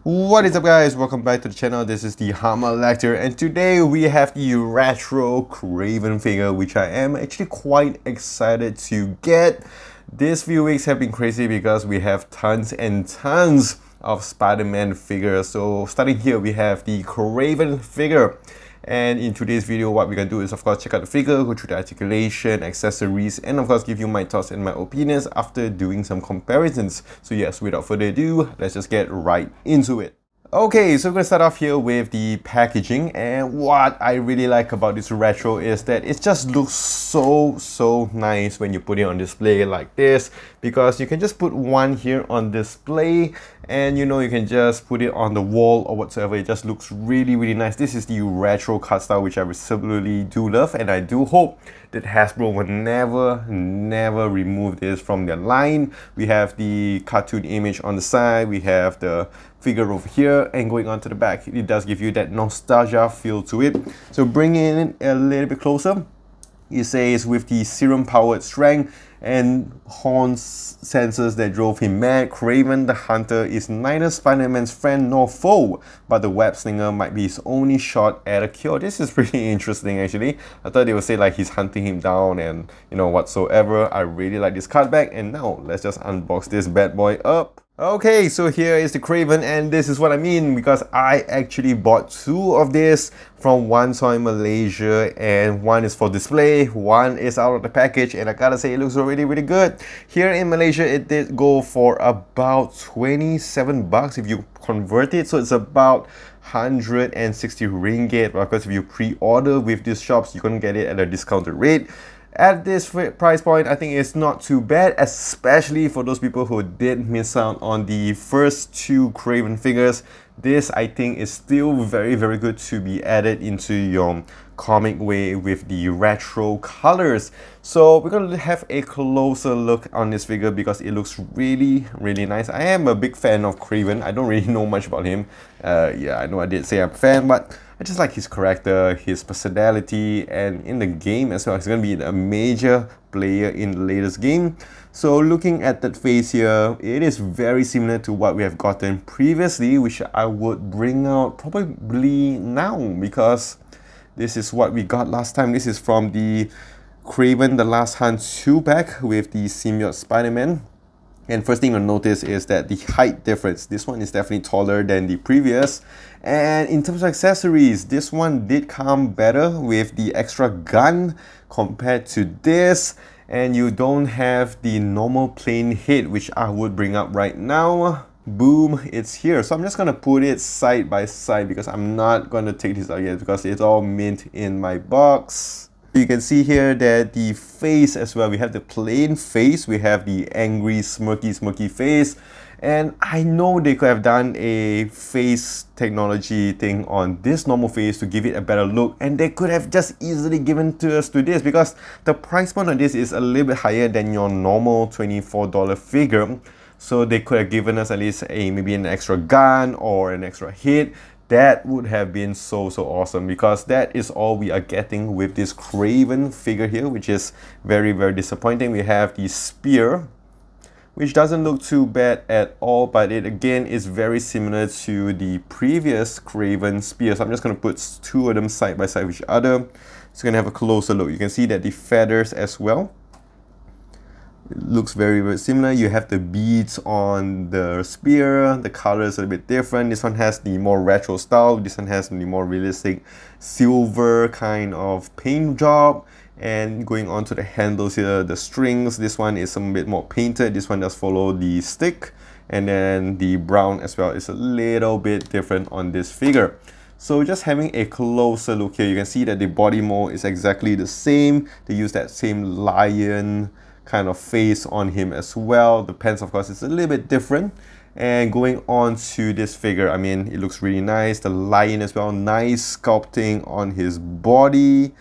What is up, guys? Welcome back to the channel. This is the Hammer Lecter, and today we have the retro Kraven figure, which I am actually quite excited to get. These few weeks have been crazy because we have tons and tons of Spider-Man figures. So starting here, we have the Kraven figure. And in today's video, what we're gonna do is, of course, check out the figure, go through the articulation, accessories, and of course give you my thoughts and my opinions after doing some comparisons. So yes, without further ado, let's just get right into it. Okay, so we're gonna start off here with the packaging, and what I really like about this retro is that it just looks so nice when you put it on display like this, because you can just put one here on display and you can just put it on the wall or whatsoever. It just looks really nice. This is the retro cut style, which I absolutely do love, and I do hope that Hasbro will never remove this from their line. We have the cartoon image on the side, we have the figure over here, and going on to the back, it does give you that nostalgia feel to it. So bringing it a little bit closer, it says with the serum powered strength and horns sensors that drove him mad, Kraven the Hunter is neither Spider-Man's friend nor foe, but the web slinger might be his only shot at a cure. This is pretty interesting actually. I thought they would say like he's hunting him down and whatsoever. I really like this cutback, and now let's just unbox this bad boy up. Okay, so here is the Kraven, and this is what I mean, because I actually bought two of this from one store in Malaysia, and one is for display, one is out of the package, and I gotta say it looks really good. Here in Malaysia, it did go for about 27 bucks if you convert it, so it's about 160 ringgit, because if you pre-order with these shops, you're gonna get it at a discounted rate. At this price point, I think it's not too bad, especially for those people who did miss out on the first two Kraven figures. This, I think, is still very good to be added into your comic way with the retro colors. So we're going to have a closer look on this figure because it looks really nice. I am a big fan of Kraven. I don't really know much about him. Yeah, I know I did say I'm a fan, but I just like his character, his personality, and in the game as well. He's going to be a major player in the latest game. So looking at that face here, it is very similar to what we have gotten previously, which I would bring out probably now, because this is what we got last time. This is from the Kraven the Last Hunt 2 pack with the symbiote Spider-Man. And first thing you'll notice is that the height difference. This one is definitely taller than the previous. And in terms of accessories, this one did come better with the extra gun compared to this. And you don't have the normal plain hit, which I would bring up right now. Boom, it's here. So I'm just gonna put it side by side because I'm not gonna take this out yet because it's all mint in my box. You can see here that the face as well, we have the plain face, we have the angry smirky face, and I know they could have done a face technology thing on this normal face to give it a better look, and they could have just easily given to us to this because the price point on this is a little bit higher than your normal $24 figure. So they could have given us at least maybe an extra gun or an extra hit. That would have been so awesome, because that is all we are getting with this Kraven figure here, which is very disappointing. We have the spear, which doesn't look too bad at all, but it again is very similar to the previous Kraven spear. So I'm just going to put two of them side by side with each other. It's going to have a closer look. You can see that the feathers as well, it looks very similar. You have the beads on the spear. The color is a little bit different. This one has the more retro style. This one has the more realistic silver kind of paint job. And going on to the handles here, the strings, this one is a bit more painted. This one does follow the stick. And then the brown as well is a little bit different on this figure. So just having a closer look here, you can see that the body mold is exactly the same. They use that same lion kind of face on him as well. The pants, of course, is a little bit different. And going on to this figure, I mean, it looks really nice. The lion as well, nice sculpting on his body,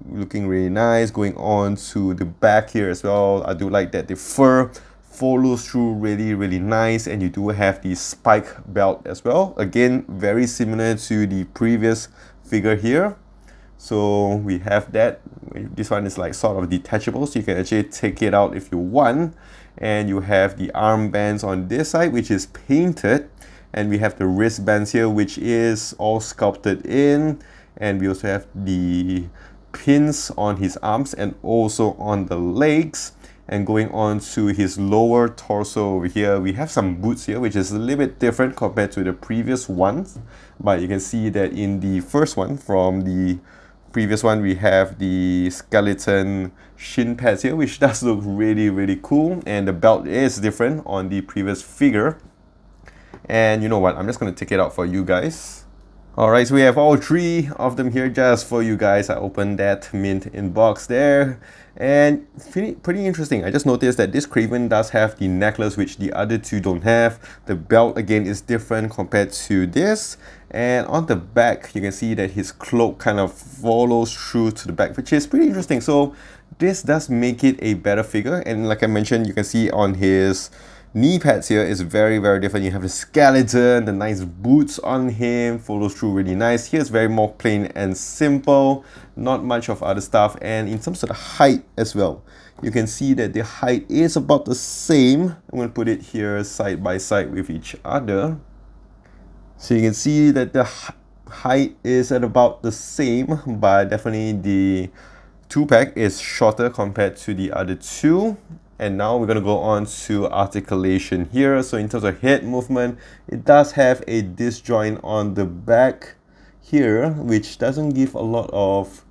looking really nice. Going on to the back here as well, I do like that the fur follows through really nice, and you do have the spike belt as well. Again, very similar to the previous figure here. So we have that. This one is like sort of detachable, so you can actually take it out if you want. And you have the armbands on this side, which is painted. And we have the wristbands here, which is all sculpted in. And we also have the pins on his arms and also on the legs. And going on to his lower torso over here, we have some boots here, which is a little bit different compared to the previous ones. But you can see that in the first one, from the previous one, we have the skeleton shin pads here, which does look really, really cool. And the belt is different on the previous figure. And you know what? I'm just going to take it out for you guys. Alright, so we have all three of them here just for you guys. I opened that mint in box there. And pretty interesting. I just noticed that this Kraven does have the necklace, which the other two don't have. The belt again is different compared to this. And on the back, you can see that his cloak kind of follows through to the back, which is pretty interesting. So this does make it a better figure. And like I mentioned, you can see on his knee pads here is very, very different. You have the skeleton, the nice boots on him, follows through really nice. Here's very more plain and simple, not much of other stuff. And in terms of the height as well, you can see that the height is about the same. I'm going to put it here side by side with each other. So you can see that the height is at about the same, but definitely the 2-pack is shorter compared to the other two. And now we're going to go on to articulation here. So in terms of head movement, it does have a disc joint on the back here, which doesn't give a lot of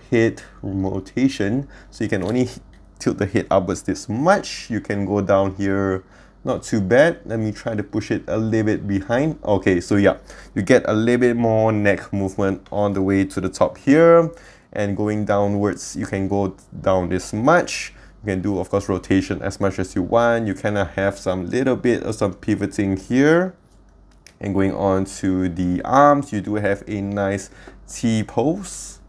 head rotation. So you can only tilt the head upwards this much. You can go down here, not too bad. Let me try to push it a little bit behind. Okay, so yeah, you get a little bit more neck movement on the way to the top here. And going downwards, you can go down this much. You can do, of course, rotation as much as you want. You kind of have some little bit of some pivoting here. And going on to the arms, you do have a nice T-pose.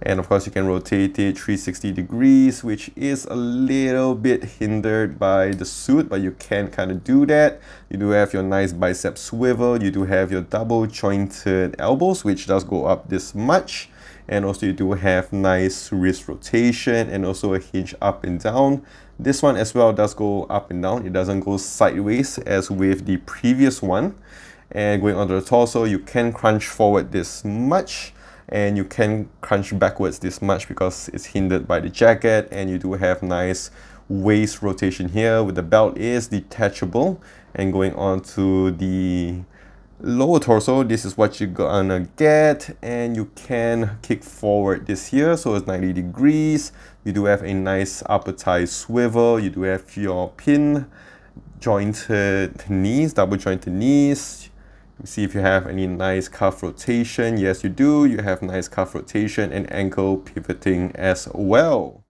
And of course, you can rotate it 360 degrees, which is a little bit hindered by the suit, but you can kind of do that. You do have your nice bicep swivel. You do have your double jointed elbows, which does go up this much. And also you do have nice wrist rotation and also a hinge up and down. This one as well does go up and down. It doesn't go sideways as with the previous one. And going onto the torso, you can crunch forward this much and you can crunch backwards this much because it's hindered by the jacket. And you do have nice waist rotation here with the belt is detachable. And going on to the lower torso, this is what you're gonna get, and you can kick forward this here, so it's 90 degrees. You do have a nice upper thigh swivel. You do have your pin jointed knees, double jointed knees. You see if you have any nice calf rotation. Yes, you do. You have nice calf rotation and ankle pivoting as well.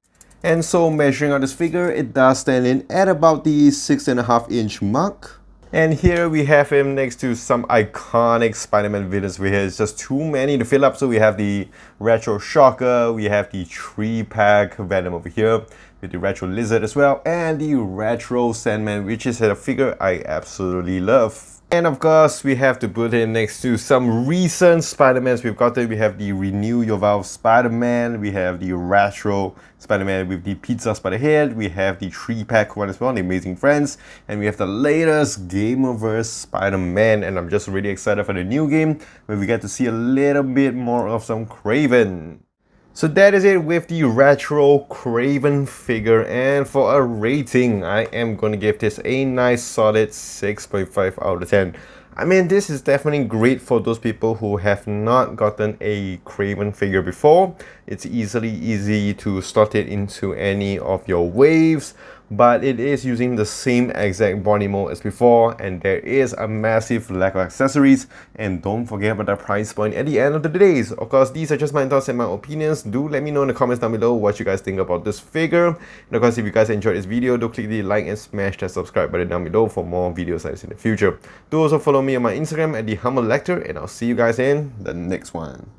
And so measuring out this figure, it does stand in at about the 6.5-inch mark. And here we have him next to some iconic Spider-Man villains. It's just too many to fill up. So we have the Retro Shocker, we have the 3-pack Venom over here, with the Retro Lizard as well, and the Retro Sandman, which is a figure I absolutely love. And of course, we have to put him next to some recent Spider-Mans we've got. We have the Renew Your Valve Spider-Man, we have the Retro Spider-Man with the Pizza Spider-Head, we have the 3-pack one as well, the Amazing Friends, and we have the latest Gamerverse Spider-Man. And I'm just really excited for the new game, where we get to see a little bit more of some Kraven. So that is it with the Retro Kraven figure, and for a rating, I am going to give this a nice solid 6.5 out of 10. I mean, this is definitely great for those people who have not gotten a Kraven figure before. It's easy to slot it into any of your waves, but it is using the same exact body mold as before, and there is a massive lack of accessories. And don't forget about the price point at the end of the day. Of course, these are just my thoughts and my opinions. Do let me know in the comments down below what you guys think about this figure. And of course, if you guys enjoyed this video, do click the like and smash that subscribe button down below for more videos like this in the future. Do also follow me on my Instagram at the Humble Lecter, and I'll see you guys in the next one.